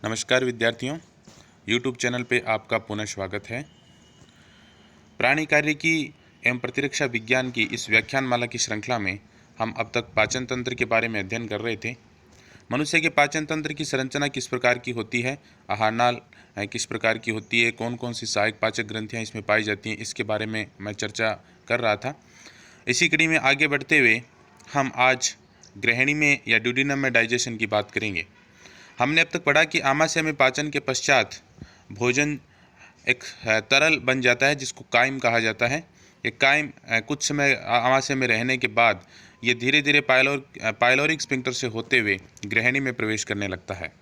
नमस्कार विद्यार्थियों, YouTube channel पे आपका पुनः स्वागत है। प्राणी कार्यकी एवं प्रतिरक्षा विज्ञान की इस व्याख्यानमाला की श्रृंखला में हम अब तक पाचन तंत्र के बारे में अध्ययन कर रहे थे। मनुष्य के पाचन तंत्र की संरचना किस प्रकार की होती है, आहार नाल किस प्रकार की होती है, कौन कौन सी सहायक पाचक ग्रंथियाँ इसमें पाई जाती हैं, इसके बारे में मैं चर्चा कर रहा था। इसी कड़ी में आगे बढ़ते हुए हम आज ग्रहणी में या ड्यूडेनम में डाइजेशन की बात करेंगे। हमने अब तक पढ़ा कि आमाशय में पाचन के पश्चात भोजन एक तरल बन जाता है जिसको कायम कहा जाता है। ये कायम कुछ समय आमाशय में रहने के बाद ये धीरे धीरे पाइलोरिक स्फिंक्टर से होते हुए ग्रहणी में प्रवेश करने लगता है।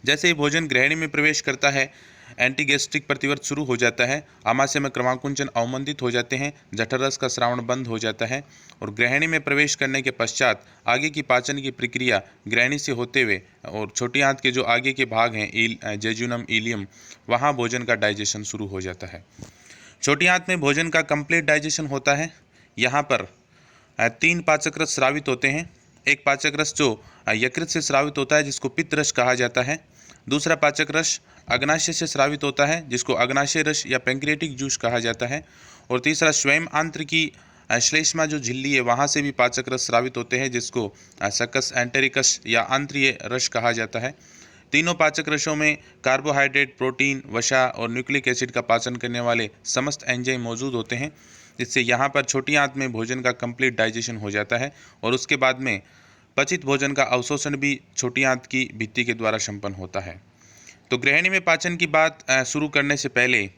जैसे ही भोजन ग्रहणी में प्रवेश करता है, एंटीगैस्ट्रिक प्रतिवर्त शुरू हो जाता है, आमाशय में क्रमांकुंचन अवमंदित हो जाते हैं, जठर रस का स्रावण बंद हो जाता है और ग्रहणी में प्रवेश करने के पश्चात आगे की पाचन की प्रक्रिया ग्रहणी से होते हुए और छोटी आंत के जो आगे के भाग हैं जेजुनम, इलियम, वहाँ भोजन का डाइजेशन शुरू हो जाता है। छोटी आंत में भोजन का कंप्लीट डाइजेशन होता है। यहाँ पर 3 पाचक रस स्रावित होते हैं। एक पाचक रस जो यकृत से स्रावित होता है जिसको पित्त रस कहा जाता है। दूसरा पाचक रस अग्नाशय से स्रावित होता है जिसको अग्नाशय रस या पैंक्रियाटिक जूस कहा जाता है। और तीसरा स्वयं आंत्र की श्लेष्मा जो झिल्ली है वहाँ से भी पाचक रस स्रावित होते हैं जिसको सकस एंटेरिकस या आंत्रीय रस कहा जाता है। तीनों पाचक रसों में कार्बोहाइड्रेट, प्रोटीन, वसा और न्यूक्लिक एसिड का पाचन करने वाले समस्त एंजाइम मौजूद होते हैं, जिससे यहाँ पर छोटी आंत में भोजन का कंप्लीट डाइजेशन हो जाता है और उसके बाद में पचित भोजन का अवशोषण भी छोटी आंत की भित्ति के द्वारा संपन्न होता है। तो ग्रहणी में पाचन की बात शुरू करने से पहले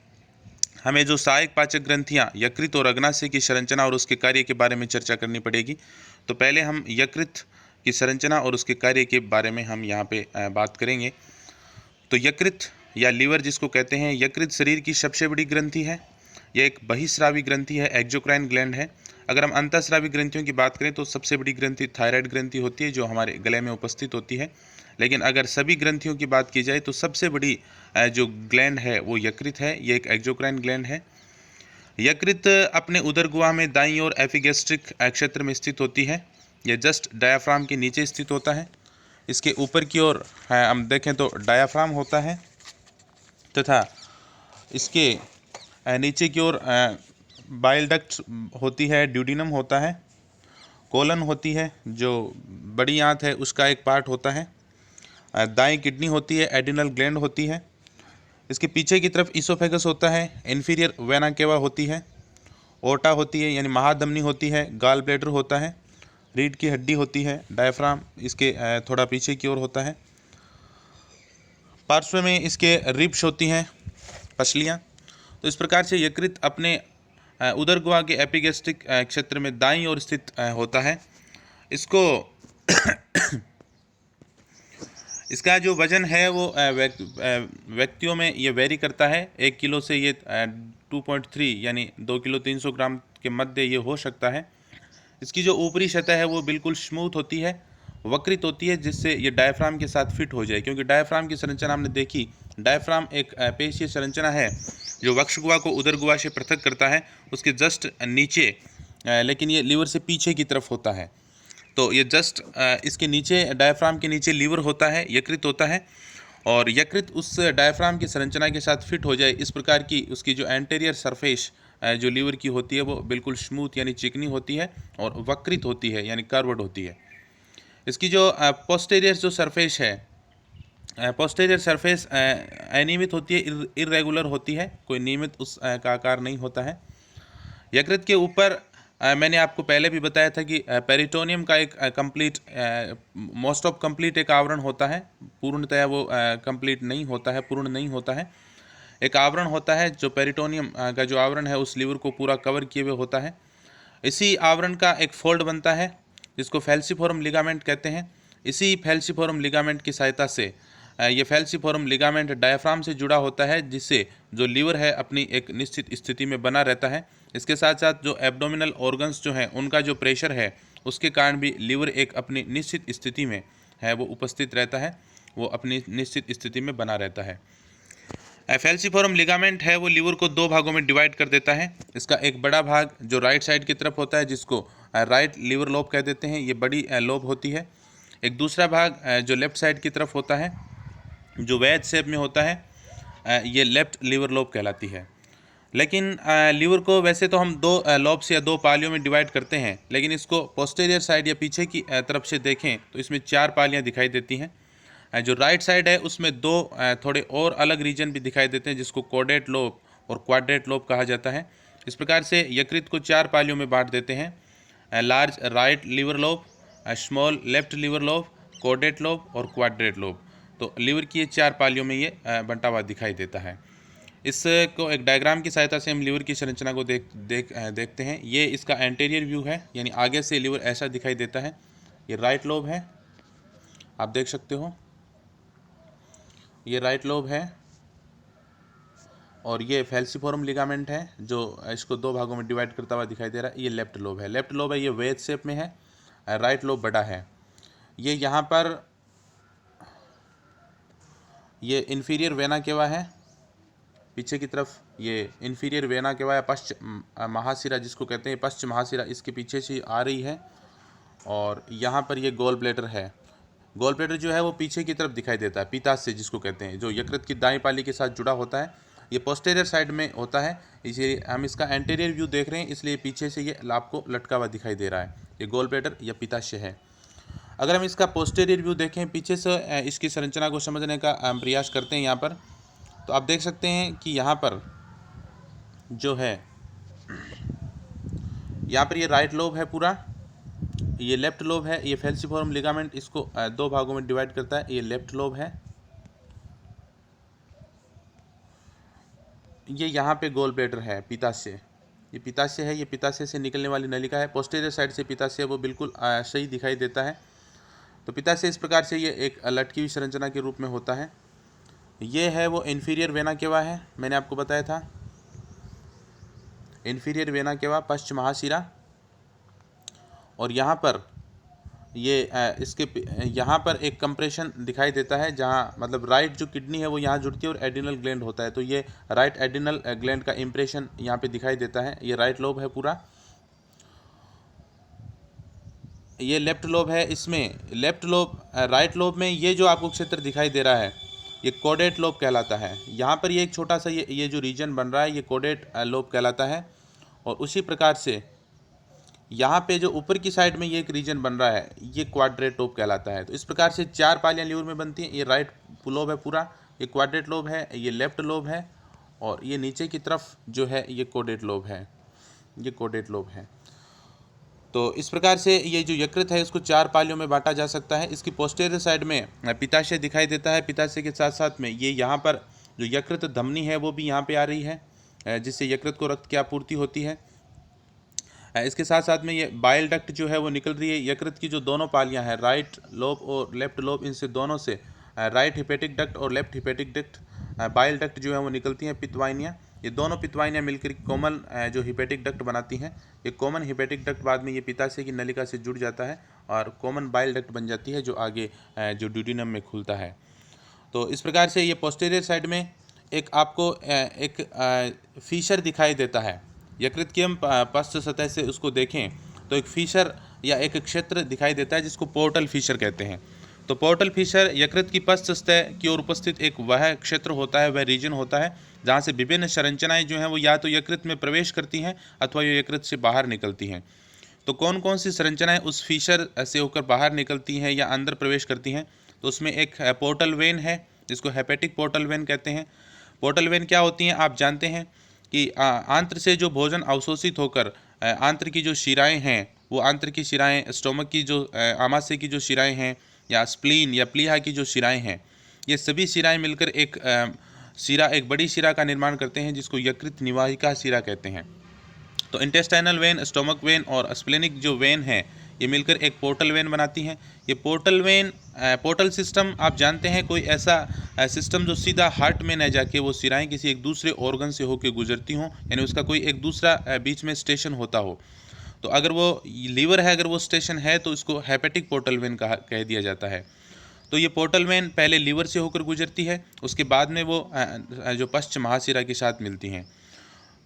हमें जो सहायक पाचक ग्रंथियाँ यकृत और अग्नाशय की संरचना और उसके कार्य के बारे में चर्चा करनी पड़ेगी। तो पहले हम यकृत की संरचना और उसके कार्य के बारे में हम यहाँ पे बात करेंगे। तो यकृत या लीवर जिसको कहते हैं, यकृत शरीर की सबसे बड़ी ग्रंथि है। यह एक बहिस्रावी ग्रंथि है, एक्सोक्राइन ग्लैंड है। अगर हम अंतःस्रावी ग्रंथियों की बात करें तो सबसे बड़ी ग्रंथि थायराइड ग्रंथि होती है जो हमारे गले में उपस्थित होती है। लेकिन अगर सभी ग्रंथियों की बात की जाए तो सबसे बड़ी जो ग्लैंड है वो यकृत है। ये एक एक्सोक्राइन ग्लैंड है। यकृत अपने उदर गुहा में दाईं ओर एपिगैस्ट्रिक क्षेत्र में स्थित होती है। यह जस्ट डायाफ्राम के नीचे स्थित होता है। इसके ऊपर की ओर हम देखें तो डायाफ्राम होता है तथा इसके नीचे की ओर बाइल डक्ट होती है, ड्यूडेनम होता है, कोलन होती है जो बड़ी आंत है उसका एक पार्ट होता है, दाएं किडनी होती है, एडिनल ग्लैंड होती है। इसके पीछे की तरफ इसोफेगस होता है, इन्फीरियर वेना केवा होती है, ओटा होती है यानी महाधमनी होती है, गाल ब्लैडर होता है, रीढ़ की हड्डी होती है, डायफ्राम इसके थोड़ा पीछे की ओर होता है, पार्श्व में इसके रिब्स होती हैं, पसलियाँ। तो इस प्रकार से यकृत अपने उदर गुहा के एपिगैस्ट्रिक क्षेत्र में दाईं ओर स्थित होता है। इसको इसका जो वजन है वो व्यक्तियों में ये वेरी करता है। 1 किलो से ये 2.3 यानी 2 किलो 300 ग्राम के मध्य ये हो सकता है। इसकी जो ऊपरी सतह है वो बिल्कुल स्मूथ होती है, वक्रित होती है, जिससे ये डायफ्राम के साथ फिट हो जाए। क्योंकि डायफ्राम की संरचना हमने देखी, डायफ्राम एक पेशीय संरचना है जो वक्ष गुहा को उदर गुहा से पृथक करता है, उसके जस्ट नीचे, लेकिन ये लीवर से पीछे की तरफ होता है। तो ये जस्ट इसके नीचे, डायफ्राम के नीचे लीवर होता है, यकृत होता है, और यकृत उस डायफ्राम की संरचना के साथ फिट हो जाए इस प्रकार की उसकी जो एंटीरियर सरफेस जो लीवर की होती है वो बिल्कुल स्मूथ यानी चिकनी होती है और वक्रित होती है यानी कर्व्ड होती है। इसकी जो पोस्टीरियर जो सरफेस है, पोस्टीरियर सरफेस अनियमित होती है, इरेगुलर होती है, कोई नियमित उस का आकार नहीं होता है। यकृत के ऊपर मैंने आपको पहले भी बताया था कि पेरिटोनियम का एक कंप्लीट, मोस्ट ऑफ कंप्लीट एक आवरण होता है, पूर्णतया वो कंप्लीट नहीं होता है, पूर्ण नहीं होता है। एक आवरण होता है जो पेरिटोनियम का जो आवरण है उस लीवर को पूरा कवर किए हुए होता है। इसी आवरण का एक फोल्ड बनता है जिसको फैल्सिफोरम लिगामेंट कहते हैं। इसी फैल्सिफोरम लिगामेंट की सहायता से ये फैल्सिफोरम लिगामेंट डायफ्राम से जुड़ा होता है, जिससे जो लीवर है अपनी एक निश्चित स्थिति में बना रहता है। इसके साथ साथ जो एब्डोमिनल ऑर्गन्स जो हैं उनका जो प्रेशर है उसके कारण भी लीवर एक अपनी निश्चित स्थिति में है वो उपस्थित रहता है, वो अपनी निश्चित स्थिति में बना रहता है। फैल्सिफोरम लिगामेंट है वो लीवर को 2 भागों में डिवाइड कर देता है। इसका एक बड़ा भाग जो राइट साइड की तरफ होता है जिसको राइट लीवर लोब कह देते हैं, ये बड़ी लोब होती है। एक दूसरा भाग जो लेफ्ट साइड की तरफ होता है जो वैज शेप में होता है ये लेफ्ट लीवर लोब कहलाती है। लेकिन लीवर को वैसे तो हम दो लॉब्स या दो पालियों में डिवाइड करते हैं, लेकिन इसको पोस्टीरियर साइड या पीछे की तरफ से देखें तो इसमें 4 पालियाँ दिखाई देती हैं। जो राइट साइड है उसमें दो थोड़े और अलग रीजन भी दिखाई देते हैं, जिसको कोडेट लोब और क्वाड्रेट लोब कहा जाता है। इस प्रकार से यकृत को 4 पालियों में बांट देते हैं, large right liver lobe, small left liver lobe, caudate lobe और क्वाड्रेट लोब। तो लीवर की ये 4 पालियों में ये बंटा हुआ दिखाई देता है। इसको एक डायग्राम की सहायता से हम लीवर की संरचना को देखते हैं। ये इसका एंटीरियर व्यू है, यानी आगे से लीवर ऐसा दिखाई देता है। ये राइट लोब है, आप देख सकते हो, ये राइट लोब है। और ये फैल्सिफोरम लिगामेंट है जो इसको दो भागों में डिवाइड करता हुआ दिखाई दे रहा है। ये लेफ्ट लोब है, लेफ्ट लोब है, ये वेज शेप में है। राइट लोब बड़ा है। ये यहाँ पर ये इन्फीरियर वेना केवा है, पीछे की तरफ ये इन्फीरियर वेना केवा है, पश्च महाशिरा जिसको कहते हैं, पश्च महाशिरा इसके पीछे से आ रही है। और यहाँ पर ये गोल ब्लैडर है। गोल ब्लैडर जो है वो पीछे की तरफ दिखाई देता है, पित्ताशय जिसको कहते हैं, जो यकृत की दाईं पाली के साथ जुड़ा होता है। ये पोस्टीरियर साइड में होता है, इसलिए हम इसका एंटीरियर व्यू देख रहे हैं, इसलिए पीछे से ये आपको लटका हुआ दिखाई दे रहा है। ये गोल ब्लैडर या पित्ताशय है। अगर हम इसका पोस्टीरियर व्यू देखें, पीछे से इसकी संरचना को समझने का प्रयास करते हैं यहाँ पर, तो आप देख सकते हैं कि यहाँ पर जो है, यहाँ पर ये राइट लोब है पूरा, ये लेफ्ट लोब है। ये फैल्सिफोरम लिगामेंट इसको दो भागों में डिवाइड करता है। ये लेफ्ट लोब है, ये यहाँ पे गोल ब्लैडर है, पित्ताशय, ये पित्ताशय है। ये पित्ताशय से निकलने वाली नलिका है। पोस्टीरियर साइड से पित्ताशय वो बिल्कुल सही दिखाई देता है। तो पित्ताशय इस प्रकार से ये एक लटकी हुई संरचना के रूप में होता है। ये है वो इन्फीरियर वेना केवा है, मैंने आपको बताया था, इन्फीरियर वेना केवा, पश्च महाशिरा। और यहाँ पर ये इसके यहाँ पर एक कंप्रेशन दिखाई देता है, जहाँ मतलब राइट जो किडनी है वो यहाँ जुड़ती है और एडिनल ग्लैंड होता है। तो ये राइट एडिनल ग्लैंड का इंप्रेशन यहाँ पे दिखाई देता है। ये राइट लोब है पूरा। ये लेफ्ट लोब है। इसमें लेफ्ट लोब राइट लोब में ये जो आपको क्षेत्र दिखाई दे रहा है ये कोडेट लोब कहलाता है। यहाँ पर ये एक छोटा सा ये जो रीजन बन रहा है ये कोडेट लोब कहलाता है। और उसी प्रकार से यहाँ पे जो ऊपर की साइड में ये एक रीजन बन रहा है ये क्वाड्रेट लोब कहलाता है। तो इस प्रकार से 4 पालियाँ लीवर में बनती हैं। ये राइट लोब है पूरा, ये क्वाड्रेट लोब है, ये लेफ्ट लोब है, और ये नीचे की तरफ जो है ये कोडेट लोब है, ये कोडेट लोब है। तो इस प्रकार से ये जो यकृत है इसको 4 पालियों में बांटा जा सकता है। इसकी पोस्टीरियर साइड में पित्ताशय दिखाई देता है। पित्ताशय के साथ साथ में ये यहाँ पर जो यकृत धमनी है वो भी यहाँ पे आ रही है, जिससे यकृत को रक्त की आपूर्ति होती है। इसके साथ साथ में ये बाइल डक्ट जो है वो निकल रही है। यकृत की जो दोनों पालियाँ हैं, राइट लोब और लेफ्ट लोब, इनसे दोनों से राइट हिपेटिक डक्ट और left hepatic duct, bile duct जो है वो निकलती हैं, पित्तवाहिनियाँ। ये दोनों पित्तवाहिनियाँ मिलकर कॉमन जो हिपेटिक डक्ट बनाती हैं। ये कॉमन हिपेटिक डक्ट बाद में ये पित्ताशय की नलिका से जुड़ जाता है और कॉमन बाइल डक्ट बन जाती है, जो आगे जो ड्यूडिनम में खुलता है। तो इस प्रकार से ये पोस्टीरियर साइड में एक आपको एक फीचर दिखाई देता है। यकृत की हम पश्च सतह से उसको देखें तो एक फीचर या एक क्षेत्र दिखाई देता है जिसको पोर्टल फीचर कहते हैं। तो पोर्टल फीचर यकृत की पश्च सतह की ओर उपस्थित एक वह क्षेत्र होता है, वह रीजन होता है जहाँ से विभिन्न संरचनाएं जो हैं वो या तो यकृत में प्रवेश करती हैं अथवा ये यकृत से बाहर निकलती हैं। तो कौन कौन सी संरचनाएं उस फीचर से होकर बाहर निकलती हैं या अंदर प्रवेश करती हैं? तो उसमें एक पोर्टल वेन है जिसको हेपेटिक पोर्टल वेन कहते हैं। पोर्टल वेन क्या होती हैं आप जानते हैं कि आंत्र से जो भोजन अवशोषित होकर आंत्र की जो शिराएं हैं, वो आंत्र की शिराएं, स्टोमक की जो आमाशय की जो शिराएं हैं या स्प्लीन या प्लीहा की जो शिराएं हैं, ये सभी शिराएं मिलकर एक शिरा, एक बड़ी शिरा का निर्माण करते हैं जिसको यकृत निवाहिका शिरा कहते हैं। तो इंटेस्टाइनल वेन, स्टोमक वेन और स्प्लेनिक जो वेन है ये मिलकर एक पोर्टल वेन बनाती हैं। ये पोर्टल वेन, पोर्टल सिस्टम आप जानते हैं, कोई ऐसा सिस्टम जो सीधा हार्ट में न जाके वो सिराएं किसी एक दूसरे ऑर्गन से होकर गुजरती हों, यानी उसका कोई एक दूसरा बीच में स्टेशन होता हो। तो अगर वो लीवर है, अगर वो स्टेशन है तो इसको हेपेटिक पोर्टल वेन कह दिया जाता है। तो ये पोर्टल वेन पहले लीवर से होकर गुजरती है, उसके बाद में वो जो पश्च महाशिरा के साथ मिलती हैं।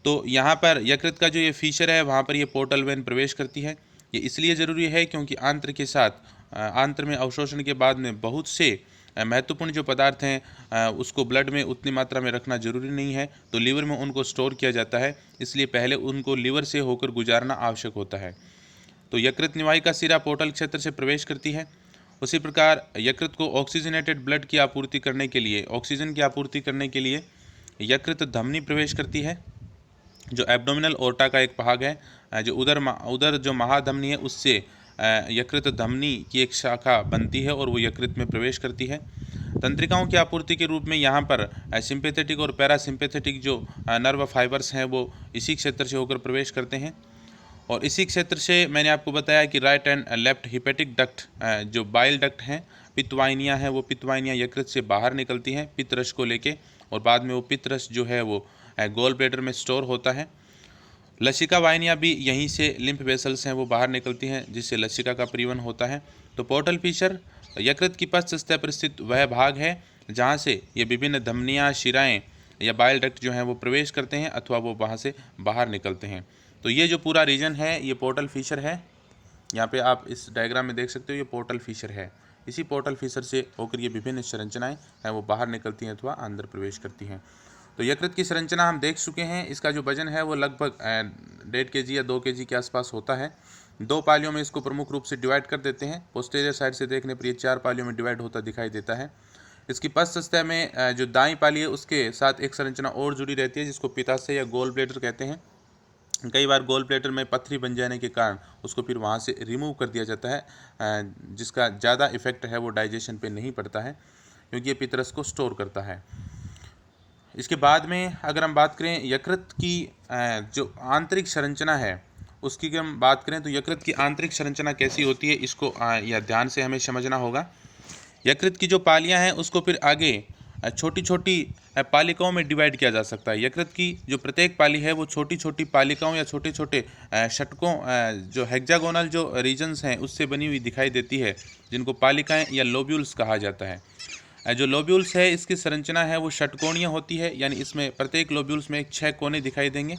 तो यहाँ पर यकृत का जो ये फीचर है वहाँ पर ये पोर्टल वेन प्रवेश करती है। ये इसलिए ज़रूरी है क्योंकि आंत्र के साथ आंत्र में अवशोषण के बाद में बहुत से महत्वपूर्ण जो पदार्थ हैं उसको ब्लड में उतनी मात्रा में रखना जरूरी नहीं है, तो लीवर में उनको स्टोर किया जाता है, इसलिए पहले उनको लीवर से होकर गुजारना आवश्यक होता है। तो यकृत निवाहिका शिरा पोर्टल क्षेत्र से प्रवेश करती है। उसी प्रकार यकृत को ऑक्सीजनेटेड ब्लड की आपूर्ति करने के लिए, ऑक्सीजन की आपूर्ति करने के लिए यकृत धमनी प्रवेश करती है, जो एब्डोमिनल ओर्टा का एक भाग है। जो उदर जो महाधमनी है उससे यकृत धमनी की एक शाखा बनती है और वो यकृत में प्रवेश करती है। तंत्रिकाओं की आपूर्ति के रूप में यहाँ पर सिंपैथेटिक और पैरासिम्पैथेटिक जो नर्व फाइबर्स हैं वो इसी क्षेत्र से होकर प्रवेश करते हैं। और इसी क्षेत्र से मैंने आपको बताया कि right and left hepatic duct, जो बाइल डक्ट हैं, पित्तवाहिनियाँ हैं, वो पित्तवाहिनियाँ यकृत से बाहर निकलती हैं पित्त रस को लेके, और बाद में वो पित्त रस जो है वो गोल ब्लैडर में स्टोर होता है। लसिका वाहिनियाँ भी यहीं से, लिम्फ वेसल्स हैं वो बाहर निकलती हैं, जिससे लसिका का परिवहन होता है। तो पोर्टल फीचर यकृत की पश्च सतह पर स्थित वह भाग है जहाँ से ये विभिन्न धमनियाँ, शिराएँ या बाइल डक्ट जो हैं वो प्रवेश करते हैं अथवा वो वहाँ से बाहर निकलते हैं। तो ये जो पूरा रीजन है ये पोर्टल फीचर है। यहाँ पे आप इस डायग्राम में देख सकते हो, ये पोर्टल फीचर है। इसी पोर्टल फीचर से होकर ये विभिन्न संरचनाएं हैं वो बाहर निकलती हैं अथवा अंदर प्रवेश करती हैं। तो यकृत की संरचना हम देख चुके हैं। इसका जो वजन है वो लगभग 1.5 kg या 2 kg के आसपास होता है। 2 पालियों में इसको प्रमुख रूप से डिवाइड कर देते हैं। पोस्टीरियर साइड से देखने पर ये 4 पालियों में डिवाइड होता दिखाई देता है। इसकी पश्च सतह में जो दाईं पाली है उसके साथ एक संरचना और जुड़ी रहती है, जिसको पित्ताशय या गोल ब्लैडर कहते हैं। कई बार गोल ब्लैडर में पथरी बन जाने के कारण उसको फिर वहाँ से रिमूव कर दिया जाता है, जिसका ज़्यादा इफेक्ट है वो डाइजेशन पे नहीं पड़ता है, क्योंकि ये पित्तरस को स्टोर करता है। इसके बाद में अगर हम बात करें यकृत की जो आंतरिक संरचना है उसकी अगर हम बात करें, तो यकृत की आंतरिक संरचना कैसी होती है इसको यह ध्यान से हमें समझना होगा। यकृत की जो पालियाँ हैं उसको फिर आगे छोटी छोटी पालिकाओं में डिवाइड किया जा सकता है। यकृत की जो प्रत्येक पाली है वो छोटी छोटी पालिकाओं या छोटे छोटे षटकों, जो हेक्सागोनल जो रीजन्स हैं उससे बनी हुई दिखाई देती है, जिनको पालिकाएं या लोब्यूल्स कहा जाता है। जो लोब्यूल्स है इसकी संरचना है वो षटकोणीय होती है, यानी इसमें प्रत्येक लोब्यूल्स में 6 कोने दिखाई देंगे।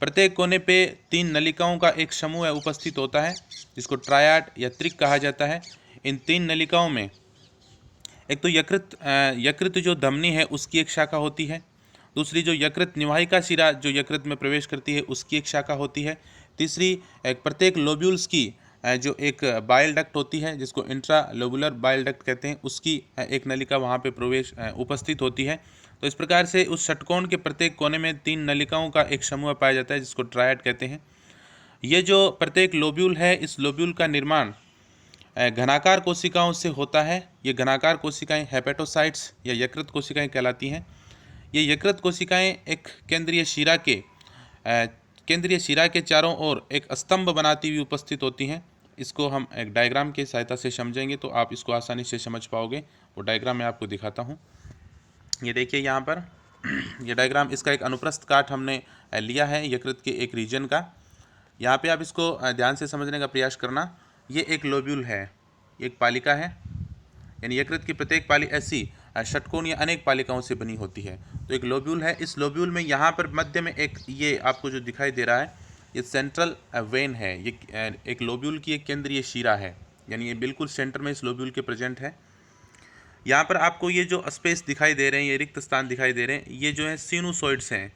प्रत्येक कोने पे 3 नलिकाओं का एक समूह उपस्थित होता है, जिसको ट्रायड या त्रिक कहा जाता है। इन 3 नलिकाओं में एक तो यकृत जो धमनी है उसकी एक शाखा होती है, दूसरी जो यकृत निवाहिका शिरा जो यकृत में प्रवेश करती है उसकी एक शाखा होती है, तीसरी प्रत्येक लोब्यूल्स की जो एक बाइल डक्ट होती है जिसको इंट्रा लोबुलर बाइल डक्ट कहते हैं, उसकी एक नलिका वहाँ पे प्रवेश उपस्थित होती है। तो इस प्रकार से उस षटकोण के प्रत्येक कोने में 3 नलिकाओं का एक समूह पाया जाता है, जिसको ट्रायड कहते हैं। ये जो प्रत्येक लोब्यूल है, इस लोब्यूल का निर्माण घनाकार कोशिकाओं से होता है। ये घनाकार कोशिकाएं हेपेटोसाइट्स या यकृत कोशिकाएं कहलाती हैं। ये यकृत कोशिकाएं एक केंद्रीय शिरा के चारों ओर एक स्तंभ बनाती हुई उपस्थित होती हैं। इसको हम एक डायग्राम की सहायता से समझेंगे तो आप इसको आसानी से समझ पाओगे। वो डायग्राम मैं आपको दिखाता हूँ। ये देखिए यहाँ पर ये डायग्राम, इसका एक अनुप्रस्थ काट हमने लिया है यकृत के एक रीजन का। यहाँ पे आप इसको ध्यान से समझने का प्रयास करना। ये एक लोब्यूल है, एक पालिका है, यानी यकृत की प्रत्येक पाली ऐसी षटकोण या अनेक पालिकाओं से बनी होती है। तो एक लोब्यूल है। इस लोब्यूल में यहाँ पर मध्य में एक, ये आपको जो दिखाई दे रहा है ये सेंट्रल वेन है। ये एक लोब्यूल की एक केंद्रीय शिरा है, यानी ये बिल्कुल सेंटर में इस लोब्यूल के प्रेजेंट है। यहाँ पर आपको ये जो स्पेस दिखाई दे रहे हैं, ये रिक्त स्थान दिखाई दे रहे हैं, ये जो है सिनुसॉइड्स हैं।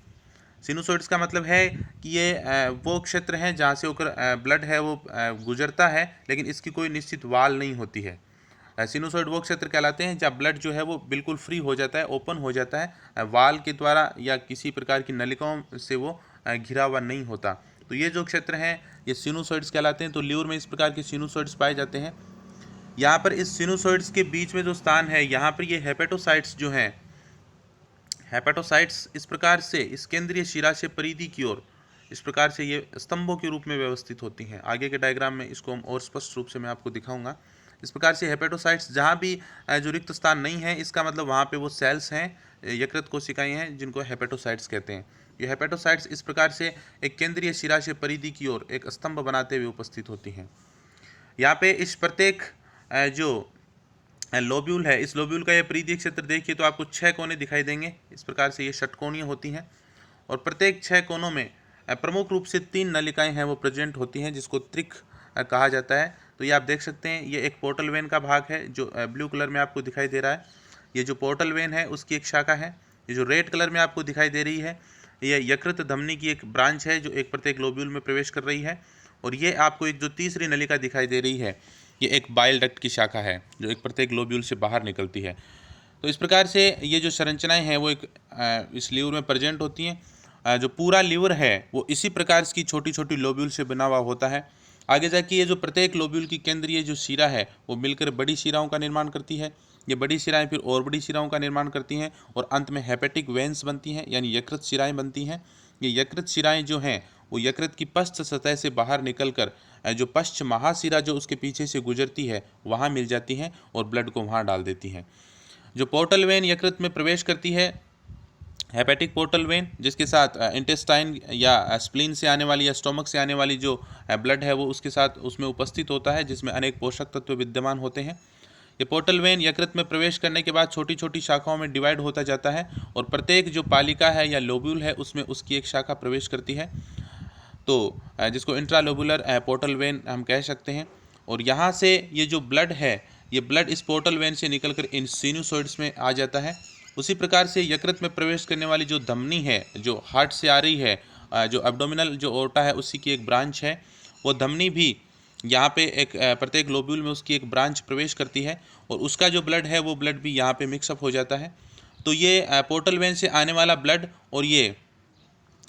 सिनुसॉइड्स का मतलब है कि ये वो क्षेत्र हैं जहाँ से होकर ब्लड है वो गुजरता है, लेकिन इसकी कोई निश्चित वाल नहीं होती है। सिनुसॉइड वो क्षेत्र कहलाते हैं जहाँ ब्लड जो है वो बिल्कुल फ्री हो जाता है, ओपन हो जाता है, वाल के द्वारा या किसी प्रकार की नलिकाओं से वो घिरा हुआ नहीं होता। तो ये जो क्षेत्र हैं ये सिनुसॉइड्स कहलाते हैं। तो लीवर में इस प्रकार के सिनुसॉइड्स पाए जाते हैं। यहाँ पर इस सिनुसॉइड्स के बीच में जो स्थान है, यहाँ पर ये हेपेटोसाइट्स जो हैं, हेपेटोसाइट्स इस प्रकार से इस केंद्रीय शिरा से परिधि की ओर इस प्रकार से ये स्तंभों के रूप में व्यवस्थित होती हैं। आगे के डायग्राम में इसको हम और स्पष्ट रूप से मैं आपको दिखाऊंगा। इस प्रकार से हेपेटोसाइट्स जहाँ भी जो रिक्त स्थान नहीं है, इसका मतलब वहाँ पे वो सेल्स हैं, यकृत कोशिकाएं हैं, जिनको हेपेटोसाइट्स कहते हैं। ये हेपेटोसाइट्स इस प्रकार से एक केंद्रीय शिरा से परिधि की ओर एक स्तंभ बनाते हुए उपस्थित होती हैं। यहाँ पे इस प्रत्येक जो लोब्यूल है, इस लोब्यूल का ये परिधीय क्षेत्र देखिए तो आपको 6 कोने दिखाई देंगे। इस प्रकार से ये षटकोणीय होती हैं और प्रत्येक 6 कोनों में प्रमुख रूप से 3 नलिकाएं हैं वो प्रेजेंट होती हैं, जिसको त्रिक कहा जाता है। तो ये आप देख सकते हैं, ये एक पोर्टल वेन का भाग है जो ब्लू कलर में आपको दिखाई दे रहा है। ये जो पोर्टल वेन है उसकी एक शाखा है। ये जो रेड कलर में आपको दिखाई दे रही है, ये यकृत धमनी की एक ब्रांच है जो एक प्रत्येक लोब्यूल में प्रवेश कर रही है। और ये आपको एक जो तीसरी नलिका दिखाई दे रही है, ये एक बाइल डक्ट की शाखा है जो एक प्रत्येक लोब्यूल से बाहर निकलती है। तो इस प्रकार से ये जो संरचनाएं हैं वो एक इस लीवर में प्रेजेंट होती हैं। जो पूरा लीवर है वो इसी प्रकार की छोटी छोटी लोब्यूल से बना हुआ होता है। आगे जाके ये जो प्रत्येक लोब्यूल की केंद्रीय जो शिरा है वो मिलकर बड़ी शिराओं का निर्माण करती है। ये बड़ी शिराएं फिर और बड़ी शिराओं का निर्माण करती हैं और अंत में हेपेटिक वेन्स बनती हैं, यानी यकृत शिराएं बनती हैं। ये यकृत शिराएं जो हैं वो यकृत की पश्च सतह से बाहर निकलकर जो पश्च महाशिरा जो उसके पीछे से गुजरती है वहाँ मिल जाती हैं और ब्लड को वहाँ डाल देती हैं। जो पोर्टल वेन यकृत में प्रवेश करती है, हेपेटिक पोर्टल वेन, जिसके साथ इंटेस्टाइन या स्प्लीन से आने वाली या स्टोमक से आने वाली जो ब्लड है वो उसके साथ उसमें उपस्थित होता है, जिसमें अनेक पोषक तत्व विद्यमान होते हैं। ये पोर्टल वेन यकृत में प्रवेश करने के बाद छोटी छोटी शाखाओं में डिवाइड होता जाता है और प्रत्येक जो पालिका है या लोब्यूल है उसमें उसकी एक शाखा प्रवेश करती है, तो जिसको इंट्रालोबुलर पोर्टल वेन हम कह सकते हैं। और यहाँ से ये जो ब्लड है, ये ब्लड इस पोर्टल वेन से निकलकर इन सिनुसॉइड्स में आ जाता है। उसी प्रकार से यकृत में प्रवेश करने वाली जो धमनी है जो हार्ट से आ रही है, जो एब्डोमिनल जो ओर्टा है उसी की एक ब्रांच है, वो धमनी भी यहाँ पे एक प्रत्येक लोब्यूल में उसकी एक ब्रांच प्रवेश करती है और उसका जो ब्लड है वो ब्लड भी यहाँ पे मिक्सअप हो जाता है। तो ये पोर्टल वेन से आने वाला ब्लड और ये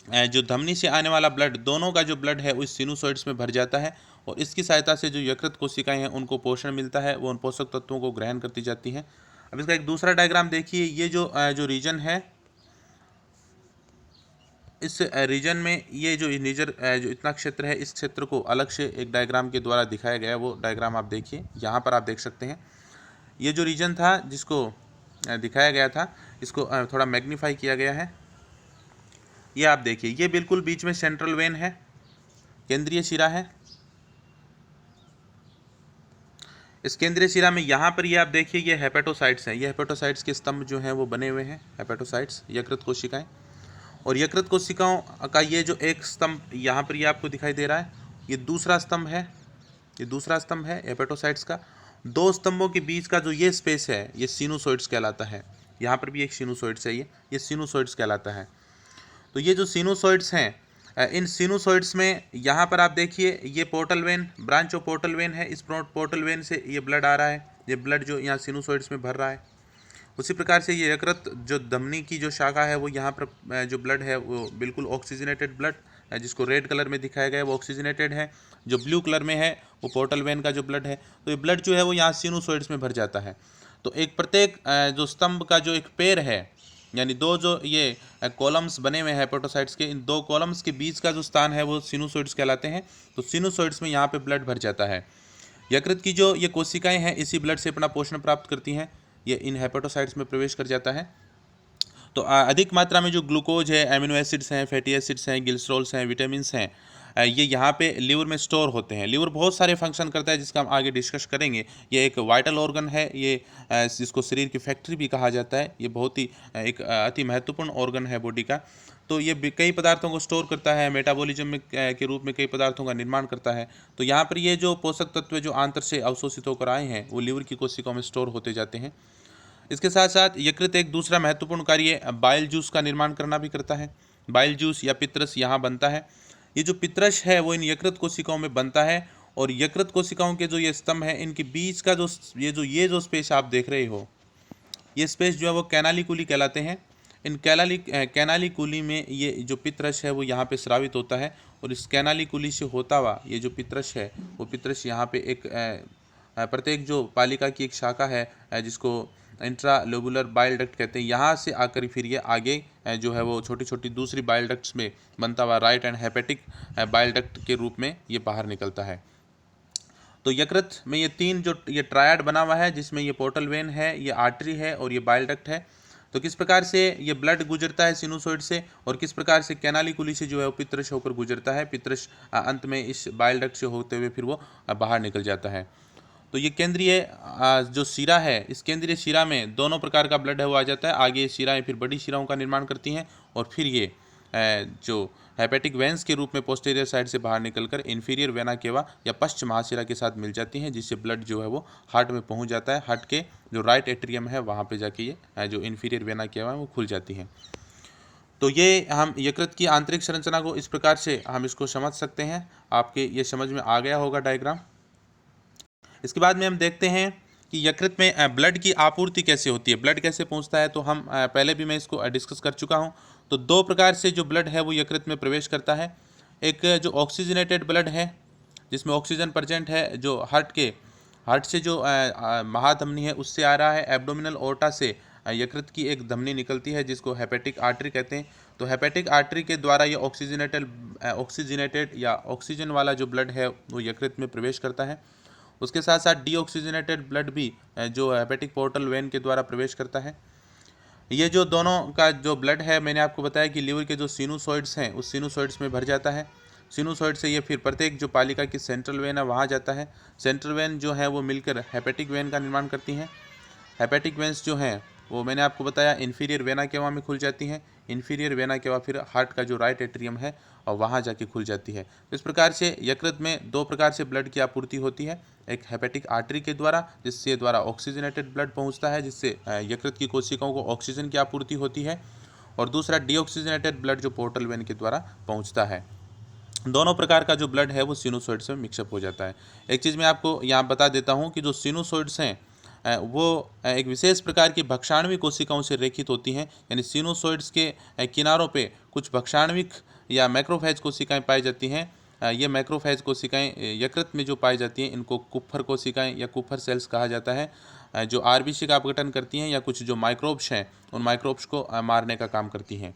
जो धमनी से आने वाला ब्लड, दोनों का जो ब्लड है वो इस सिनुसॉइड्स में भर जाता है और इसकी सहायता से जो यकृत कोशिकाएं हैं उनको पोषण मिलता है, वो उन पोषक तत्वों को ग्रहण करती जाती हैं। अब इसका एक दूसरा डायग्राम देखिए। ये जो रीजन है, इस रीजन में ये जो नीजर जो इतना क्षेत्र है, इस क्षेत्र को अलग से एक डायग्राम के द्वारा दिखाया गया है। वो डायग्राम आप देखिए, यहाँ पर आप देख सकते हैं। ये जो रीजन था जिसको दिखाया गया था, इसको थोड़ा मैग्नीफाई किया गया है। ये आप देखिए, ये बिल्कुल बीच में सेंट्रल वेन है, केंद्रीय शिरा है। इस केंद्रीय शिरा में यहाँ पर ये आप देखिए, ये हेपेटोसाइट्स हैं। ये हेपेटोसाइट्स के स्तंभ जो हैं वो बने हुए हैं, हेपेटोसाइट्स यकृत कोशिकाएं। और यकृत कोशिकाओं का ये जो एक स्तंभ यहाँ पर ये आपको दिखाई दे रहा है, ये दूसरा स्तंभ है। ये दूसरा स्तंभ है हेपेटोसाइट्स का। दो स्तंभों के बीच का जो ये स्पेस है ये सिनुसॉइड्स कहलाता है। यहाँ पर भी एक सिनुसॉइड्स है, ये सिनुसॉइड्स कहलाता है। तो ये जो सिनुसॉइड्स हैं, इन सिनुसॉइड्स में यहाँ पर आप देखिए, ये portal vein, branch of portal vein है। इस पोर्टल वेन से ये ब्लड आ रहा है, ये ब्लड जो यहाँ सिनुसॉइड्स में भर रहा है। उसी प्रकार से ये यकृत जो धमनी की जो शाखा है वो यहाँ पर जो ब्लड है वो बिल्कुल ऑक्सीजनेटेड ब्लड, जिसको रेड कलर में दिखाया गया है वो ऑक्सीजनेटेड है। जो ब्लू कलर में है वो पोर्टल वेन का जो ब्लड है। तो ये ब्लड जो है वो यहाँ सिनुसॉइड्स में भर जाता है। तो एक प्रत्येक जो स्तंभ का जो एक पेड़ है, यानी दो जो ये कॉलम्स बने हुए हैं हेपेटोसाइट्स के, इन दो कॉलम्स के बीच का जो स्थान है वो सिनुसॉइड्स कहलाते हैं। तो सिनुसॉइड्स में यहाँ पे ब्लड भर जाता है। यकृत की जो ये कोशिकाएं हैं इसी ब्लड से अपना पोषण प्राप्त करती हैं। ये इन हेपेटोसाइट्स में प्रवेश कर जाता है। तो अधिक मात्रा में जो ग्लूकोज है, एमिनो एसिड्स हैं, फैटी एसिड्स हैं, ग्लिसरॉल्स हैं, विटामिन्स हैं, ये यहाँ पे लीवर में स्टोर होते हैं। लीवर बहुत सारे फंक्शन करता है जिसका हम आगे डिस्कस करेंगे। ये एक वाइटल ऑर्गन है, ये जिसको शरीर की फैक्ट्री भी कहा जाता है। ये बहुत ही एक अति महत्वपूर्ण ऑर्गन है बॉडी का। तो ये कई पदार्थों को स्टोर करता है, मेटाबॉलिज्म में के रूप में कई पदार्थों का निर्माण करता है। तो यहाँ पर ये जो पोषक तत्व जो आंतर से अवशोषित होकर आए हैं वो लीवर की कोशिकाओं में स्टोर होते जाते हैं। इसके साथ साथ यकृत एक दूसरा महत्वपूर्ण कार्य बाइल जूस का निर्माण करना भी करता है। बाइल जूस या पित्रस यहाँ बनता है। ये जो पित्रस है वो इन यकृत कोशिकाओं में बनता है और यकृत कोशिकाओं के जो ये स्तंभ है इनके बीच का जो ये जो स्पेस आप देख रहे हो, ये स्पेस जो है वो कैनालिकुली कहलाते हैं। इन कैनालिकुली में ये जो पित्रस है वो यहाँ पे स्रावित होता है और इस कैनालिकुली से होता हुआ ये जो पित्रस है वो पित्रस यहाँ पे एक प्रत्येक जो पालिका की एक शाखा है जिसको इंट्रालोबुलर बाइल डक्ट कहते हैं, यहाँ से आकर फिर ये आगे जो है वो छोटी छोटी दूसरी बाइल डक्ट्स में बनता हुआ right and hepatic bile duct के रूप में ये बाहर निकलता है। तो यकृत में ये तीन जो ये ट्रायड बना हुआ है जिसमें ये पोर्टल वेन है, ये आर्टरी है और ये बाइल डक्ट है। तो किस प्रकार से ये ब्लड गुजरता है सिनुसॉइड से और किस प्रकार से कैनालिकुली से जो है वो पित्रस होकर गुजरता है। पित्रस अंत में इस बाइल डक्ट से होते हुए फिर वो बाहर निकल जाता है। तो ये केंद्रीय जो शिरा है, इस केंद्रीय शिरा में दोनों प्रकार का ब्लड है वो आ जाता है। आगे ये शिराएँ फिर बड़ी शिराओं का निर्माण करती हैं और फिर ये जो हेपेटिक वेंस के रूप में पोस्टीरियर साइड से बाहर निकलकर इंफीरियर वेना केवा या पश्च महाशिरा के साथ मिल जाती हैं, जिससे ब्लड जो है वो हार्ट में पहुंच जाता है। हार्ट के जो राइट एट्रियम है वहाँ पे जाके ये जो इंफीरियर वेना केवा है वो खुल जाती है। तो ये हम यकृत की आंतरिक संरचना को इस प्रकार से हम इसको समझ सकते हैं। आपके ये समझ में आ गया होगा डायग्राम। इसके बाद में हम देखते हैं कि यकृत में ब्लड की आपूर्ति कैसे होती है, ब्लड कैसे पहुंचता है। तो हम पहले भी मैं इसको डिस्कस कर चुका हूं। तो दो प्रकार से जो ब्लड है वो यकृत में प्रवेश करता है। एक जो ऑक्सीजनेटेड ब्लड है जिसमें ऑक्सीजन प्रेजेंट है, जो हार्ट से जो महाधमनी है उससे आ रहा है। एब्डोमिनल ओर्टा से यकृत की एक धमनी निकलती है जिसको हेपेटिक आर्टरी कहते हैं। तो हेपेटिक आर्टरी के द्वारा ये ऑक्सीजनेटेड या ऑक्सीजन वाला जो ब्लड है वो यकृत में प्रवेश करता है। उसके साथ साथ डीऑक्सीजनेटेड ब्लड भी जो हेपेटिक पोर्टल वेन के द्वारा प्रवेश करता है। ये जो दोनों का जो ब्लड है, मैंने आपको बताया कि लीवर के जो सिनुसॉइड्स हैं उस सिनुसॉइड्स में भर जाता है। सिनुसॉइड से ये फिर प्रत्येक जो पालिका की सेंट्रल वेन है वहाँ जाता है। सेंट्रल वेन जो है वो मिलकर हेपेटिक वेन का निर्माण करती हैं। हेपेटिक वेन्स जो हैं वो मैंने आपको बताया इंफीरियर वेना केवा में खुल जाती हैं। इंफीरियर वेना केवा फिर हार्ट का जो राइट एट्रियम है और वहाँ जाके खुल जाती है। तो इस प्रकार से यकृत में दो प्रकार से ब्लड की आपूर्ति होती है। एक हेपेटिक आर्टरी के द्वारा, जिससे द्वारा ऑक्सीजनेटेड ब्लड पहुँचता है, जिससे यकृत की कोशिकाओं को ऑक्सीजन की आपूर्ति होती है। और दूसरा डीऑक्सीजनेटेड ब्लड जो पोर्टल वेन के द्वारा पहुँचता है। दोनों प्रकार का जो ब्लड है वो सिनुसॉइड्स में मिक्सअप हो जाता है। एक चीज़ मैं आपको यहाँ बता देता हूँ कि जो सिनुसॉइड्स हैं वो एक विशेष प्रकार की भक्षाणविक कोशिकाओं से रेखित होती हैं। यानी सिनुसॉइड्स के किनारों पे कुछ भक्षाणविक या मैक्रोफेज कोशिकाएं पाई जाती हैं। ये मैक्रोफेज कोशिकाएं यकृत में जो पाई जाती हैं इनको कुप्फर कोशिकाएं या कुप्फर सेल्स कहा जाता है, जो आरबीसी का अपघटन करती हैं या कुछ जो माइक्रोब्स हैं उन माइक्रोब्स को मारने का काम करती हैं।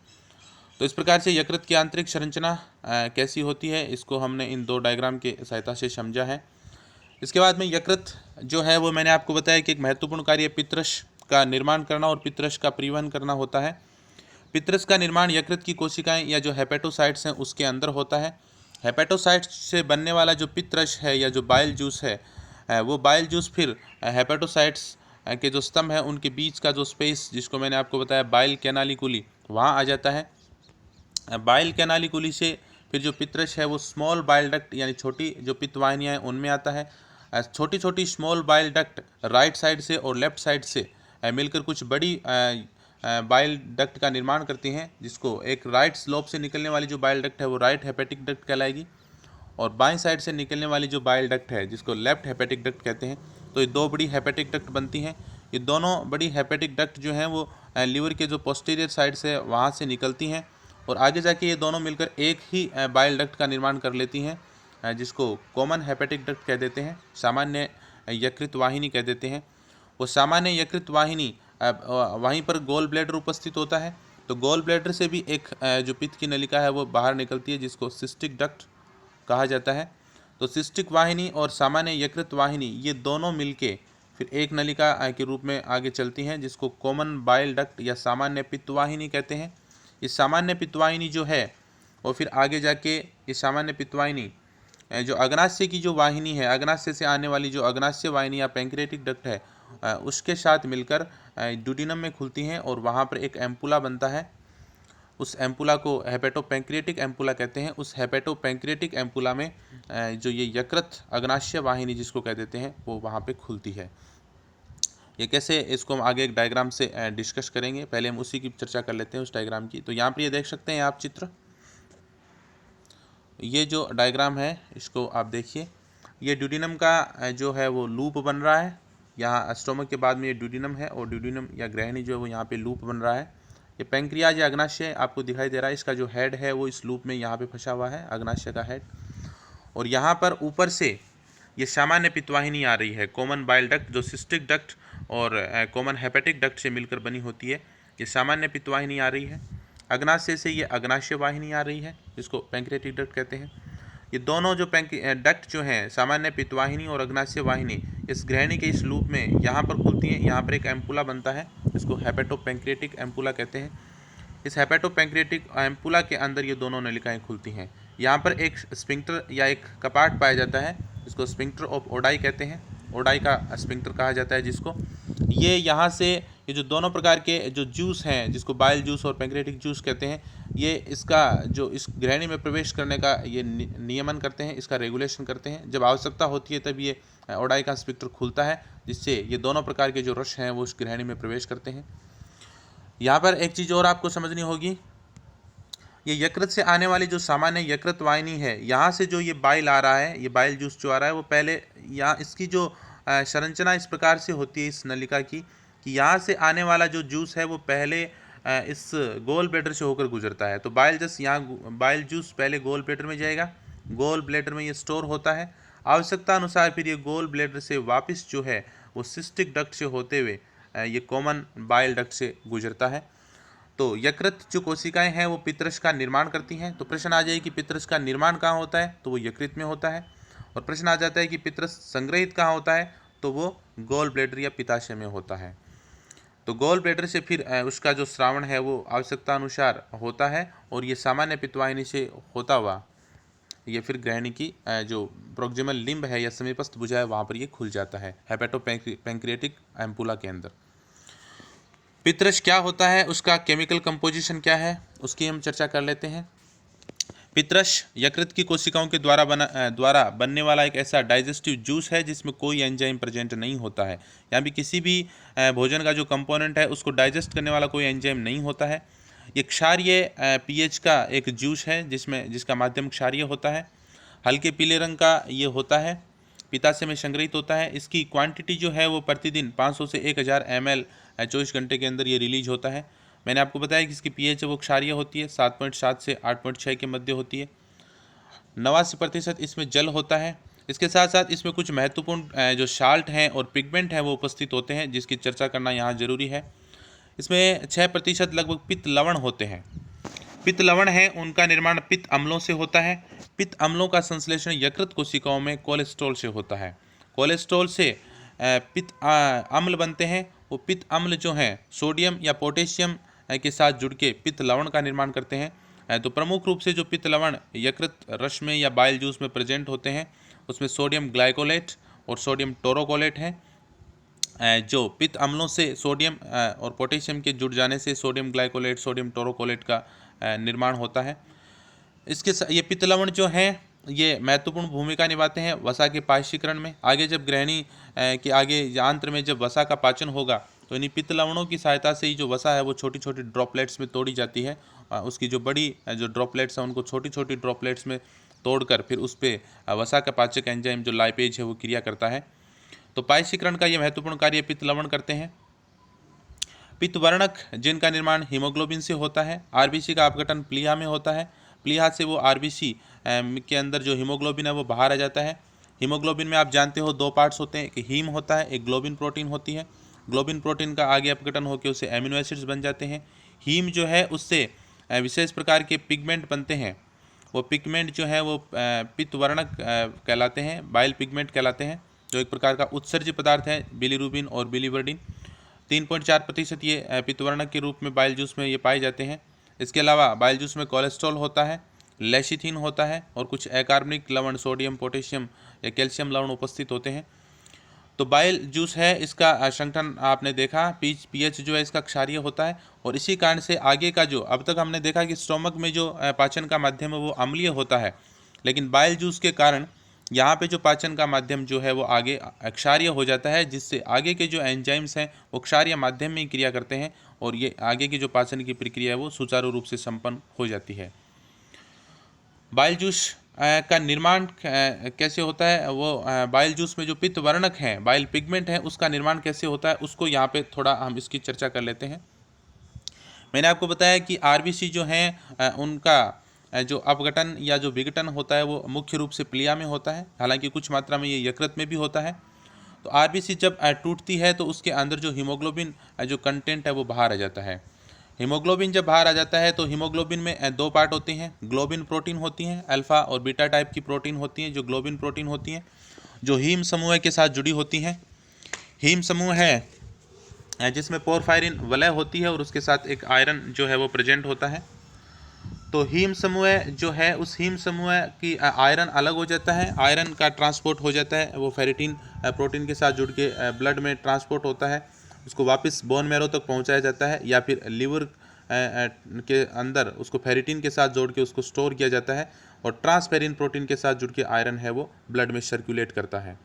तो इस प्रकार से यकृत की आंतरिक संरचना कैसी होती है इसको हमने इन दो डायग्राम के सहायता से समझा है। इसके बाद में यकृत जो है वो मैंने आपको बताया कि एक महत्वपूर्ण कार्य पित्तरस का निर्माण करना और पित्तरस का परिवहन करना होता है। पित्तरस का निर्माण यकृत की कोशिकाएं या जो हेपेटोसाइट्स हैं उसके अंदर होता है। हेपेटोसाइट्स से बनने वाला जो पित्तरस है या जो बाइल जूस है वो बाइल जूस फिर हेपेटोसाइट्स के जो स्तंभ है उनके बीच का जो स्पेस जिसको मैंने आपको बताया बाइल कैनालिकुली वहाँ आ जाता है। बाइल कैनालिकुली से फिर जो पित्तरस है वो स्मॉल बाइल डक्ट यानी छोटी जो पित्त वाहिनियाँ हैं उनमें आता है। छोटी छोटी small bile duct right side से और लेफ्ट साइड से मिलकर कुछ बड़ी बाइल डक्ट का निर्माण करती हैं, जिसको एक राइट स्लोप से निकलने वाली जो बाइल डक्ट है वो राइट हेपेटिक डक्ट कहलाएगी और बाएं साइड से निकलने वाली जो बाइल डक्ट है जिसको लेफ्ट हेपेटिक डक्ट कहते हैं। तो ये दो बड़ी हेपेटिक डक्ट बनती हैं। ये दोनों बड़ी हेपेटिक डक्ट जो हैं वो लीवर के जो पोस्टीरियर साइड से वहाँ से निकलती हैं और आगे जाके ये दोनों मिलकर एक ही बाइल डक्ट का निर्माण कर लेती हैं, जिसको कॉमन हेपेटिक डक्ट कह देते हैं, सामान्य यकृत वाहिनी कह देते हैं। वो सामान्य यकृत वाहिनी वहीं पर गोल ब्लैडर उपस्थित होता है। तो गोल ब्लैडर से भी एक जो पित्त की नलिका है वो बाहर निकलती है जिसको सिस्टिक डक्ट कहा जाता है। तो सिस्टिक वाहिनी और सामान्य यकृत वाहिनी ये दोनों मिलके फिर एक नलिका के रूप में आगे चलती हैं जिसको कॉमन बाइल डक्ट या सामान्य पित्त वाहिनी कहते हैं। इस सामान्य पित्त वाहिनी जो है वो फिर आगे जाके इस सामान्य पित्त वाहिनी जो अग्नाशय की जो वाहिनी है, अग्नाशय से आने वाली जो अग्नाशय वाहिनी या पैंक्रियाटिक डक्ट है उसके साथ मिलकर ड्यूडिनम में खुलती हैं और वहाँ पर एक एम्पुला बनता है। उस एम्पुला को हेपेटोपैंक्रियाटिक एम्पुला कहते हैं। उस हेपेटोपैंक्रियाटिक एम्पुला में जो ये यकृत अग्नाशय वाहिनी जिसको कह देते हैं वो वहाँ पे खुलती है। ये कैसे, इसको हम आगे एक डायग्राम से डिस्कस करेंगे। पहले हम उसी की चर्चा कर लेते हैं उस डायग्राम की। तो यहाँ पर ये देख सकते हैं आप चित्र, ये जो डायग्राम है इसको आप देखिए। ये ड्यूडिनम का जो है वो लूप बन रहा है। यहाँ स्टोमक के बाद में ये ड्यूडिनम है और ड्यूडिनम या ग्रहणी जो है वो यहाँ पे लूप बन रहा है। ये पैंक्रियाज या अग्नाशय आपको दिखाई दे रहा है, इसका जो हेड है वो इस लूप में यहाँ पे फंसा हुआ है, अग्नाशय का हेड। और यहाँ पर ऊपर से ये सामान्य पित्तवाहिनी आ रही है, कॉमन बाइल डक्ट जो सिस्टिक डक्ट और कॉमन हेपेटिक डक्ट से मिलकर बनी होती है। ये सामान्य पित्तवाहिनी आ रही है। अग्नाशय से ये अग्नाशय वाहिनी आ रही है जिसको पैंक्रियाटिक डक्ट कहते हैं। ये दोनों जो डक्ट जो हैं सामान्य पित्तवाहिनी और अग्नाशय वाहिनी इस ग्रहणी के इस लूप में यहाँ पर खुलती हैं। यहाँ पर एक एम्पुला बनता है इसको हेपेटोपैंक्रियाटिक एम्पुला कहते हैं। इस हेपेटोपैंक्रियाटिक एम्पुला के अंदर ये दोनों नलिकाएं खुलती हैं। यहाँ पर एक स्फिंक्टर या एक कपाट पाया जाता है जिसको स्फिंक्टर ऑफ ओडाई कहते हैं। ओडाई का स्फिंक्टर कहा जाता है जिसको। ये यहाँ से ये जो दोनों प्रकार के जो जूस हैं, जिसको बाइल जूस और पैंक्रियाटिक जूस कहते हैं, ये इसका जो इस ग्रहणी में प्रवेश करने का ये नियमन करते हैं, इसका रेगुलेशन करते हैं। जब आवश्यकता होती है तब ये ओडाई का स्पिक्टर खुलता है, जिससे ये दोनों प्रकार के जो रस हैं वो उस ग्रहणी में प्रवेश करते हैं। यहाँ पर एक चीज़ और आपको समझनी होगी, ये यकृत से आने वाली जो सामान्य यकृत वाहिनी है, यहाँ से जो ये बाइल आ रहा है, ये बाइल जूस जो आ रहा है, वो पहले यहाँ इसकी जो संरचना इस प्रकार से होती है इस नलिका की, कि यहाँ से आने वाला जो जूस है वो पहले इस गोल ब्लैडर से होकर गुजरता है। तो बाइल जूस पहले गोल ब्लैडर में जाएगा, गोल ब्लैडर में ये स्टोर होता है। आवश्यकता अनुसार फिर ये गोल ब्लैडर से वापस जो है वो सिस्टिक डक्ट से होते हुए ये कॉमन बाइल डक्ट से गुजरता है। तो यकृत जो कोशिकाएं हैं वो पित्तरस का निर्माण करती हैं। तो प्रश्न आ जाए कि पित्तरस का निर्माण कहाँ होता है, तो वो यकृत में होता है। और प्रश्न आ जाता है कि पित्तरस संग्रहित कहाँ होता है, तो वो गोल ब्लैडर या पित्ताशय में होता है। तो गोल ब्लैडर से फिर उसका जो स्रावण है वो आवश्यकता अनुसार होता है, और ये सामान्य पित्तवाहिनी से होता हुआ ये फिर ग्रहणी की जो प्रोक्सिमल लिम्ब है या समीपस्थ भुजा है वहाँ पर ये खुल जाता है हेपेटोपैंक्रियाटिक एम्पुला के अंदर। पित्तरस क्या होता है, उसका केमिकल कंपोजिशन क्या है, उसकी हम चर्चा कर लेते हैं। पित्तरस यकृत की कोशिकाओं के द्वारा बनने वाला एक ऐसा डाइजेस्टिव जूस है जिसमें कोई एंजाइम प्रेजेंट नहीं होता है। यहाँ भी किसी भी भोजन का जो कंपोनेंट है उसको डाइजेस्ट करने वाला कोई एंजाइम नहीं होता है। ये क्षारीय पीएच का एक जूस है जिसका माध्यम क्षारीय होता है। हल्के पीले रंग का ये होता है, पित्ताशय में संग्रहित होता है। इसकी क्वांटिटी जो है वो प्रतिदिन 500 से 1000 ml 24 घंटे के अंदर ये रिलीज होता है। मैंने आपको बताया कि इसकी पीएच है वो क्षारीय होती है, 7.7 से 8.6 के मध्य होती है। 89% इसमें जल होता है। इसके साथ साथ इसमें कुछ महत्वपूर्ण जो साल्ट हैं और पिगमेंट हैं वो उपस्थित होते हैं, जिसकी चर्चा करना यहाँ जरूरी है। इसमें 6% लगभग पित्त लवण होते हैं। पित्त लवण है उनका निर्माण पित्त अम्लों से होता है। पित्त अम्लों का संश्लेषण यकृत कोशिकाओं में कोलेस्ट्रॉल से होता है। कोलेस्ट्रॉल से पित्त अम्ल बनते हैं। वो पित्त अम्ल जो हैं सोडियम या पोटेशियम के साथ जुड़ के पित्त लवण का निर्माण करते हैं। तो प्रमुख रूप से जो पित्त लवण यकृत रस में या बाइल जूस में प्रेजेंट होते हैं उसमें सोडियम ग्लाइकोलेट और सोडियम टोरोकोलेट हैं। जो पित्त अम्लों से सोडियम और पोटेशियम के जुड़ जाने से सोडियम ग्लाइकोलेट सोडियम टोरोकोलेट का निर्माण होता है। ये पित्त लवण जो हैं ये महत्वपूर्ण भूमिका निभाते हैं वसा के पाचीकरण में। आगे जब ग्रहणी के आगे यांत्र में जब वसा का पाचन होगा तो इन्हीं पित्त लवणों की सहायता से ही जो वसा है वो छोटी छोटी ड्रॉपलेट्स में तोड़ी जाती है। उसकी जो बड़ी जो ड्रॉपलेट्स हैं उनको छोटी छोटी ड्रॉपलेट्स में तोड़कर फिर उस पर वसा का पाचक एंजाइम जो लाइपेज है वो क्रिया करता है। तो पाचीकरण का ये महत्वपूर्ण कार्य पित्त लवण करते हैं। पित्तवर्णक जिनका निर्माण हीमोग्लोबिन से होता है। आरबीसी का अपघटन प्लीहा में होता है। प्लीहा से वो आरबीसी के अंदर जो हीमोग्लोबिन है वो बाहर आ जाता है। हीमोग्लोबिन में आप जानते हो दो पार्ट्स होते हैं, एक हीम होता है, एक ग्लोबिन प्रोटीन होती है। ग्लोबिन प्रोटीन का आगे अपघटन होकर उससे एमिनो एसिड्स बन जाते हैं। हीम जो है उससे विशेष प्रकार के पिगमेंट बनते हैं। वो पिगमेंट जो है वो पित्तवर्णक कहलाते हैं, बाइल पिगमेंट कहलाते हैं, जो एक प्रकार का उत्सर्ज्य पदार्थ है बिलीरुबिन और बिलीवर्डिन। 3.4% ये पित्तवर्णक के रूप में बाइल जूस में ये पाए जाते हैं। इसके अलावा बाइल जूस में कोलेस्ट्रॉल होता है, लेशिथिन होता है और कुछ अकार्बनिक लवण सोडियम पोटेशियम या कैल्शियम लवण उपस्थित होते हैं। तो बाइल जूस है इसका संगठन आपने देखा, पीएच जो है इसका क्षारीय होता है। और इसी कारण से आगे का जो अब तक हमने देखा कि स्टोमक में जो पाचन का माध्यम है वो अम्लीय होता है, लेकिन बाइल जूस के कारण यहाँ पे जो पाचन का माध्यम जो है वो आगे क्षारीय हो जाता है, जिससे आगे के जो एंजाइम्स हैं वो क्षारीय माध्यम में ही क्रिया करते हैं और ये आगे की जो पाचन की प्रक्रिया है वो सुचारू रूप से संपन्न हो जाती है। बाइल जूस का निर्माण कैसे होता है, वो बाइल जूस में जो पित्तवर्णक हैं, बाइल पिगमेंट है, उसका निर्माण कैसे होता है उसको यहाँ पे थोड़ा हम इसकी चर्चा कर लेते हैं। मैंने आपको बताया कि आरबीसी जो हैं उनका जो अपघटन या जो विघटन होता है वो मुख्य रूप से प्लीहा में होता है, हालांकि कुछ मात्रा में ये यकृत में भी होता है। तो आरबीसी जब टूटती है तो उसके अंदर जो हीमोग्लोबिन जो कंटेंट है वो बाहर आ जाता है। हीमोग्लोबिन जब बाहर आ जाता है तो हीमोग्लोबिन में दो पार्ट होते हैं, ग्लोबिन प्रोटीन होती हैं, अल्फा और बीटा टाइप की प्रोटीन होती हैं। जो ग्लोबिन प्रोटीन होती हैं जो हीम समूह के साथ जुड़ी होती हैं। हीम समूह है जिसमें पोरफायरिन वलय होती है और उसके साथ एक आयरन जो है वो प्रेजेंट होता है। तो हीम समूह जो है उस हीम समूह की आयरन अलग हो जाता है, आयरन का ट्रांसपोर्ट हो जाता है, वो फेरिटिन प्रोटीन के साथ जुड़ के ब्लड में ट्रांसपोर्ट होता है उसको वापस बोन मैरो तक पहुंचाया जाता है, या फिर लीवर के अंदर उसको फेरिटिन के साथ जोड़ के उसको स्टोर किया जाता है, और ट्रांसफेरिन प्रोटीन के साथ जुड़ के आयरन है वो ब्लड में सर्कुलेट करता है।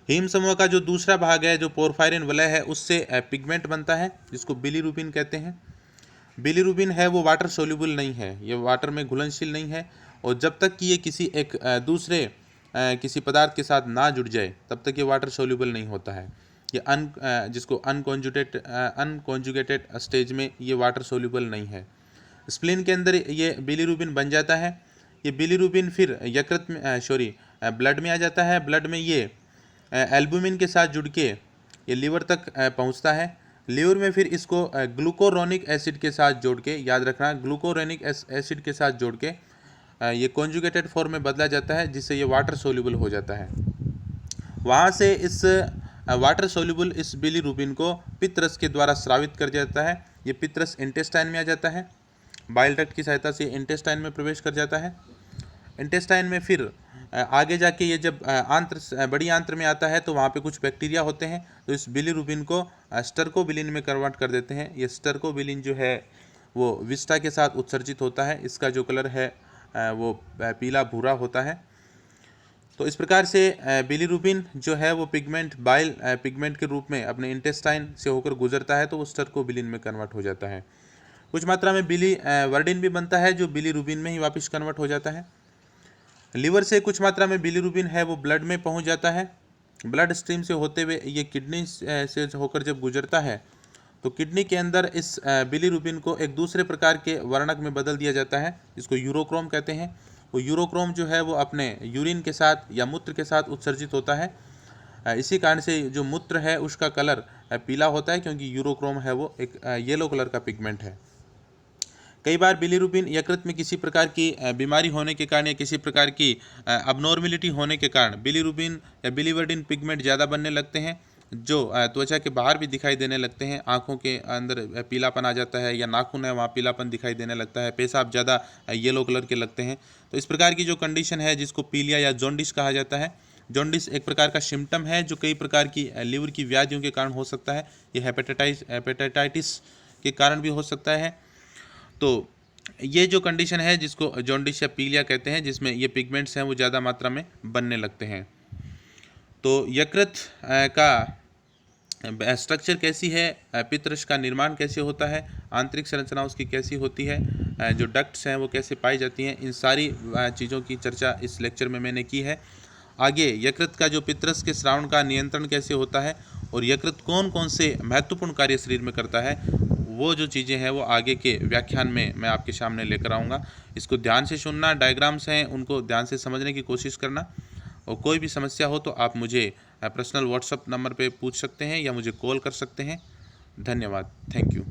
हीम समूह का जो दूसरा भाग है, जो पोरफायरिन वलय है, उससे पिगमेंट बनता है जिसको बिलीरुबिन कहते हैं। बिलीरुबिन है वो वाटर सोल्यूबल नहीं है, ये वाटर में घुलनशील नहीं है, और जब तक कि ये किसी एक दूसरे किसी पदार्थ के साथ ना जुड़ जाए तब तक ये वाटर सोल्यूबल नहीं होता है। ये जिसको अनकॉन्जुगेटेड स्टेज में ये वाटर सोल्यूबल नहीं है। स्प्लीन के अंदर ये बिलीरुबिन बन जाता है। ये बिलीरुबिन फिर यकृत में ब्लड में आ जाता है। ब्लड में ये एल्बुमिन के साथ जुड़ के ये लीवर तक पहुंचता है। लीवर में फिर इसको ग्लूकोरोनिक एसिड के साथ जोड़ के, याद रखना, ग्लूकोरोनिक एसिड के साथ जोड़ के ये कॉन्जुगेटेड फॉर्म में बदला जाता है, जिससे ये वाटर सोल्यूबल हो जाता है। वहाँ से इस वाटर सोल्यूबल इस बिलीरुबिन को पित्त रस के द्वारा स्रावित कर जाता है। ये पित्त रस इंटेस्टाइन में आ जाता है, बाइल डक्ट की सहायता से इंटेस्टाइन में प्रवेश कर जाता है। इंटेस्टाइन में फिर आगे जाके ये जब बड़ी आंत्र में आता है तो वहाँ पे कुछ बैक्टीरिया होते हैं, तो इस बिलीरुबिन को स्टर्कोबिलिन में कन्वर्ट कर देते हैं। ये स्टर्कोबिलिन जो है वो विस्टा के साथ उत्सर्जित होता है। इसका जो कलर है वो पीला भूरा होता है। तो इस प्रकार से बिलीरुबिन जो है वो पिगमेंट बाइल पिगमेंट के रूप में अपने इंटेस्टाइन से होकर गुजरता है, तो वो स्टर्कोबिलिन में कन्वर्ट हो जाता है। कुछ मात्रा में वर्डिन भी बनता है, जो बिलीरुबिन में ही वापस कन्वर्ट हो जाता है। लीवर से कुछ मात्रा में बिलीरुबिन है वो ब्लड में पहुंच जाता है। ब्लड स्ट्रीम से होते हुए ये किडनी से होकर जब गुजरता है तो किडनी के अंदर इस बिलीरुबिन को एक दूसरे प्रकार के वर्णक में बदल दिया जाता है, जिसको यूरोक्रोम कहते हैं। वो यूरोक्रोम जो है वो अपने यूरिन के साथ या मूत्र के साथ उत्सर्जित होता है। इसी कारण से जो मूत्र है उसका कलर पीला होता है, क्योंकि यूरोक्रोम है वो एक येलो कलर का पिगमेंट है। कई बार बिलीरुबिन यकृत में किसी प्रकार की बीमारी होने के कारण या किसी प्रकार की अबनॉर्मेलिटी होने के कारण बिलीरुबिन या बिलीवर्डिन पिगमेंट ज़्यादा बनने लगते हैं, जो त्वचा के बाहर भी दिखाई देने लगते हैं। आँखों के अंदर पीलापन आ जाता है, या नाखून है वहाँ पीलापन दिखाई देने लगता है। पेशाब ज़्यादा येलो कलर के लगते हैं। तो इस प्रकार की जो कंडीशन है, जिसको पीलिया या जॉन्डिस कहा जाता है। जॉन्डिस एक प्रकार का सिम्टम है जो कई प्रकार की लीवर की व्याधियों के कारण हो सकता है। ये हेपेटाइटिस के कारण भी हो सकता है। तो ये जो कंडीशन है जिसको जॉन्डिस या पीलिया कहते हैं, जिसमें ये पिगमेंट्स हैं वो ज़्यादा मात्रा में बनने लगते हैं। तो यकृत का स्ट्रक्चर कैसी है, पित्तरस का निर्माण कैसे होता है, आंतरिक संरचना उसकी कैसी होती है, जो डक्ट्स हैं वो कैसे पाई जाती हैं, इन सारी चीज़ों की चर्चा इस लेक्चर में मैंने की है। आगे यकृत का जो पित्तरस के स्रावण का नियंत्रण कैसे होता है, और यकृत कौन कौन से महत्वपूर्ण कार्य शरीर में करता है, वो जो चीज़ें हैं वो आगे के व्याख्यान में मैं आपके सामने लेकर आऊँगा। इसको ध्यान से सुनना, डायग्राम्स हैं उनको ध्यान से समझने की कोशिश करना, और कोई भी समस्या हो तो आप मुझे पर्सनल व्हाट्सएप नंबर पे पूछ सकते हैं या मुझे कॉल कर सकते हैं। धन्यवाद, थैंक यू।